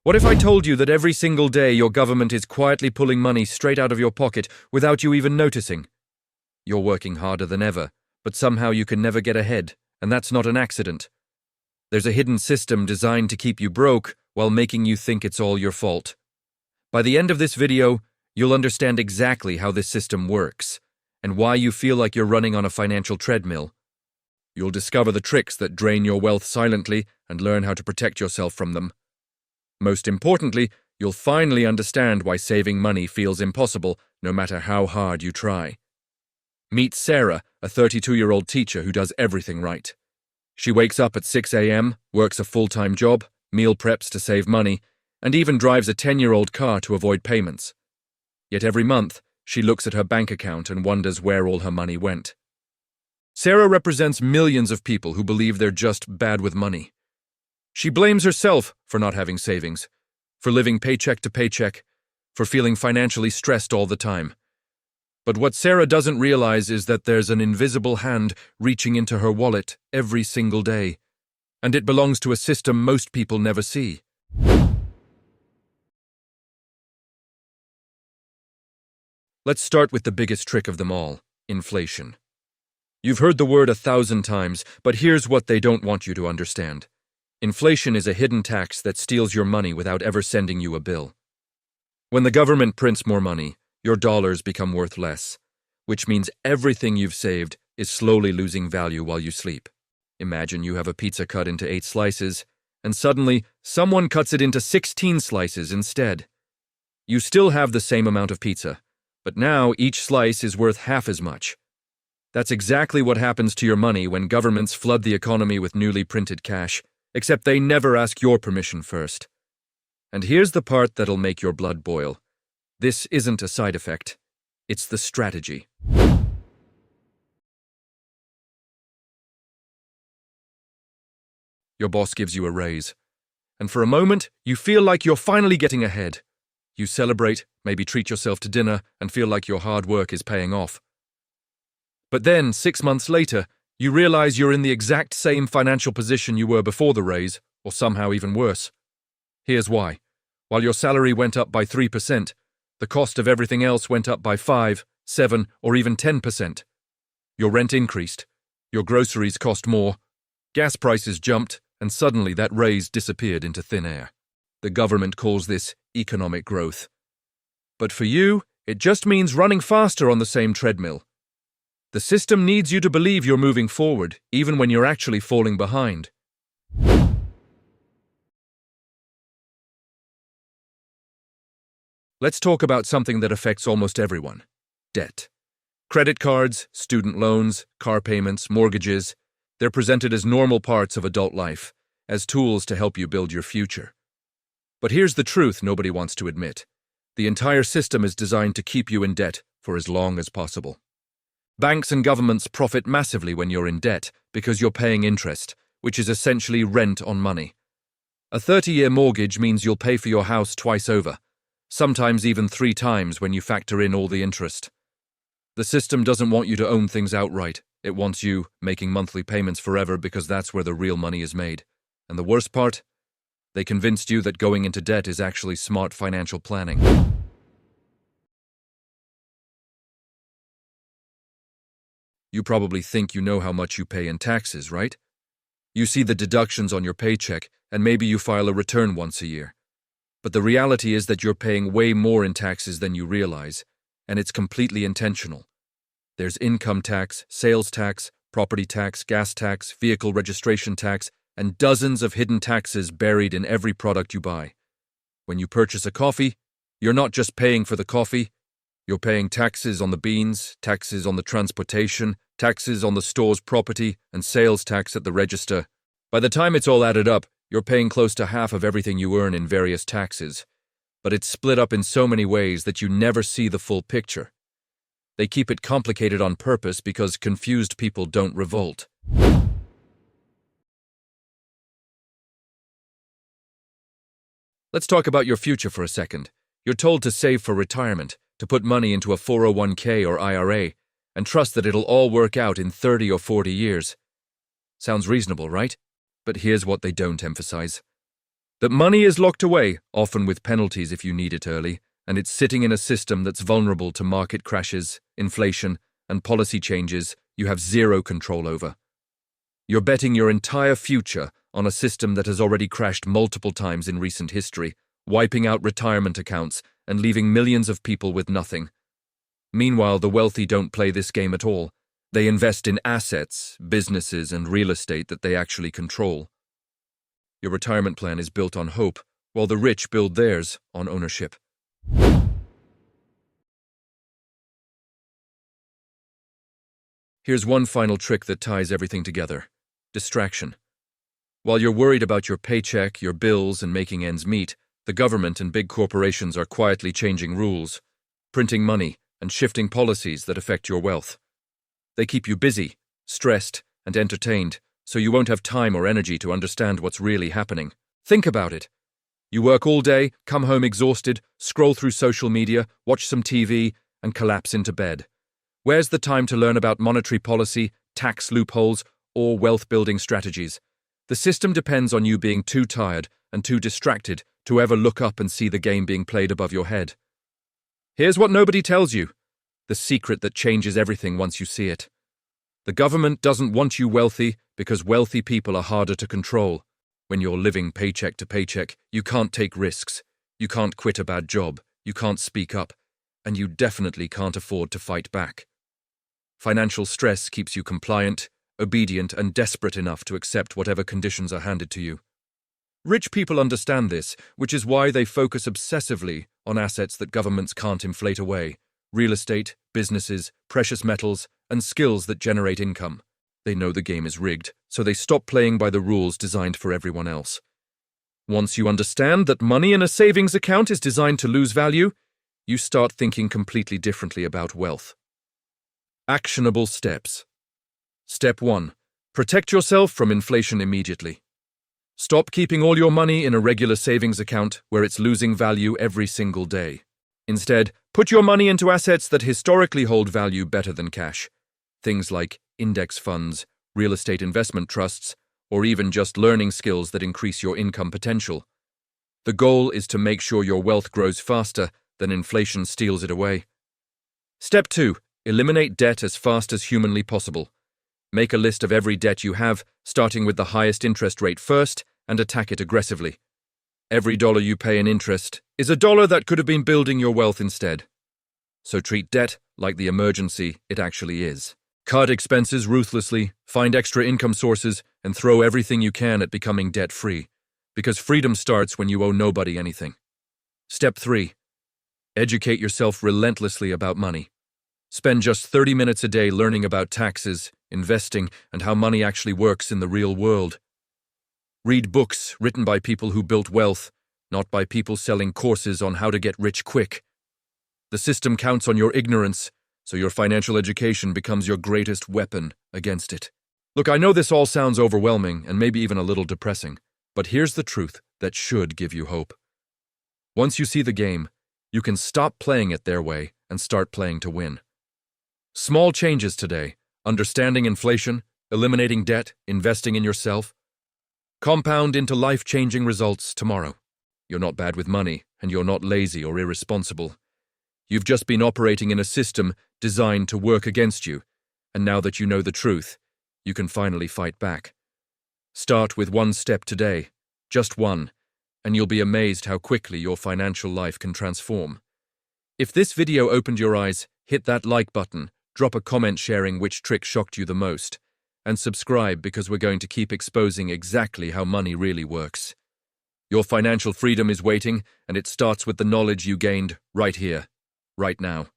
What if I told you that every single day your government is quietly pulling money straight out of your pocket without you even noticing? You're working harder than ever, but somehow you can never get ahead, and that's not an accident. There's a hidden system designed to keep you broke while making you think it's all your fault. By the end of this video, you'll understand exactly how this system works and why you feel like you're running on a financial treadmill. You'll discover the tricks that drain your wealth silently and learn how to protect yourself from them. Most importantly, you'll finally understand why saving money feels impossible no matter how hard you try. Meet Sarah, a 32-year-old teacher who does everything right. She wakes up at 6 a.m., works a full-time job, meal preps to save money, and even drives a 10-year-old car to avoid payments. Yet every month, she looks at her bank account and wonders where all her money went. Sarah represents millions of people who believe they're just bad with money. She blames herself for not having savings, for living paycheck to paycheck, for feeling financially stressed all the time. But what Sarah doesn't realize is that there's an invisible hand reaching into her wallet every single day, and it belongs to a system most people never see. Let's start with the biggest trick of them all, inflation. You've heard the word 1,000 times, but here's what they don't want you to understand. Inflation is a hidden tax that steals your money without ever sending you a bill. When the government prints more money, your dollars become worth less, which means everything you've saved is slowly losing value while you sleep. Imagine you have a pizza cut into 8 slices, and suddenly someone cuts it into 16 slices instead. You still have the same amount of pizza, but now each slice is worth half as much. That's exactly what happens to your money when governments flood the economy with newly printed cash, except they never ask your permission first. And here's the part that'll make your blood boil. This isn't a side effect. It's the strategy. Your boss gives you a raise, and for a moment, you feel like you're finally getting ahead. You celebrate, maybe treat yourself to dinner, and feel like your hard work is paying off. But then, 6 months later, you realize you're in the exact same financial position you were before the raise, or somehow even worse. Here's why. While your salary went up by 3%, the cost of everything else went up by 5, 7, or even 10%. Your rent increased, your groceries cost more, gas prices jumped, and suddenly that raise disappeared into thin air. The government calls this economic growth. But for you, it just means running faster on the same treadmill. The system needs you to believe you're moving forward, even when you're actually falling behind. Let's talk about something that affects almost everyone: debt. Credit cards, student loans, car payments, mortgages, they're presented as normal parts of adult life, as tools to help you build your future. But here's the truth nobody wants to admit. The entire system is designed to keep you in debt for as long as possible. Banks and governments profit massively when you're in debt because you're paying interest, which is essentially rent on money. A 30-year mortgage means you'll pay for your house twice over, sometimes even 3 times when you factor in all the interest. The system doesn't want you to own things outright. It wants you making monthly payments forever because that's where the real money is made. And the worst part? They convinced you that going into debt is actually smart financial planning. You probably think you know how much you pay in taxes, right? You see the deductions on your paycheck, and maybe you file a return once a year. But the reality is that you're paying way more in taxes than you realize, and it's completely intentional. There's income tax, sales tax, property tax, gas tax, vehicle registration tax, and dozens of hidden taxes buried in every product you buy. When you purchase a coffee, you're not just paying for the coffee, you're paying taxes on the beans, taxes on the transportation, taxes on the store's property, and sales tax at the register. By the time it's all added up, you're paying close to half of everything you earn in various taxes. But it's split up in so many ways that you never see the full picture. They keep it complicated on purpose because confused people don't revolt. Let's talk about your future for a second. You're told to save for retirement, to put money into a 401k or IRA, and trust that it'll all work out in 30 or 40 years. Sounds reasonable, right? But here's what they don't emphasize. That money is locked away, often with penalties if you need it early, and it's sitting in a system that's vulnerable to market crashes, inflation, and policy changes you have zero control over. You're betting your entire future on a system that has already crashed multiple times in recent history, wiping out retirement accounts and leaving millions of people with nothing. Meanwhile, the wealthy don't play this game at all. They invest in assets, businesses, and real estate that they actually control. Your retirement plan is built on hope, while the rich build theirs on ownership. Here's one final trick that ties everything together: distraction. While you're worried about your paycheck, your bills, and making ends meet, the government and big corporations are quietly changing rules, printing money, and shifting policies that affect your wealth. They keep you busy, stressed, and entertained, so you won't have time or energy to understand what's really happening. Think about it. You work all day, come home exhausted, scroll through social media, watch some TV, and collapse into bed. Where's the time to learn about monetary policy, tax loopholes, or wealth-building strategies? The system depends on you being too tired and too distracted to ever look up and see the game being played above your head. Here's what nobody tells you: the secret that changes everything once you see it. The government doesn't want you wealthy because wealthy people are harder to control. When you're living paycheck to paycheck, you can't take risks, you can't quit a bad job, you can't speak up, and you definitely can't afford to fight back. Financial stress keeps you compliant, obedient, and desperate enough to accept whatever conditions are handed to you. Rich people understand this, which is why they focus obsessively on assets that governments can't inflate away: real estate, businesses, precious metals, and skills that generate income. They know the game is rigged, so they stop playing by the rules designed for everyone else. Once you understand that money in a savings account is designed to lose value, you start thinking completely differently about wealth. Actionable steps. Step 1. Protect yourself from inflation immediately. Stop keeping all your money in a regular savings account where it's losing value every single day. Instead, put your money into assets that historically hold value better than cash. Things like index funds, real estate investment trusts, or even just learning skills that increase your income potential. The goal is to make sure your wealth grows faster than inflation steals it away. Step 2. Eliminate debt as fast as humanly possible. Make a list of every debt you have, starting with the highest interest rate first, and attack it aggressively. Every dollar you pay in interest is a dollar that could have been building your wealth instead. So treat debt like the emergency it actually is. Cut expenses ruthlessly, find extra income sources, and throw everything you can at becoming debt-free, because freedom starts when you owe nobody anything. Step 3. Educate yourself relentlessly about money. Spend just 30 minutes a day learning about taxes, investing, and how money actually works in the real world. Read books written by people who built wealth, not by people selling courses on how to get rich quick. The system counts on your ignorance, so your financial education becomes your greatest weapon against it. Look, I know this all sounds overwhelming and maybe even a little depressing, but here's the truth that should give you hope. Once you see the game, you can stop playing it their way and start playing to win. Small changes today: understanding inflation, eliminating debt, investing in yourself, compound into life-changing results tomorrow. You're not bad with money, and you're not lazy or irresponsible. You've just been operating in a system designed to work against you, and now that you know the truth, you can finally fight back. Start with one step today, just one, and you'll be amazed how quickly your financial life can transform. If this video opened your eyes, hit that like button, drop a comment sharing which trick shocked you the most, and subscribe because we're going to keep exposing exactly how money really works. Your financial freedom is waiting, and it starts with the knowledge you gained right here, right now.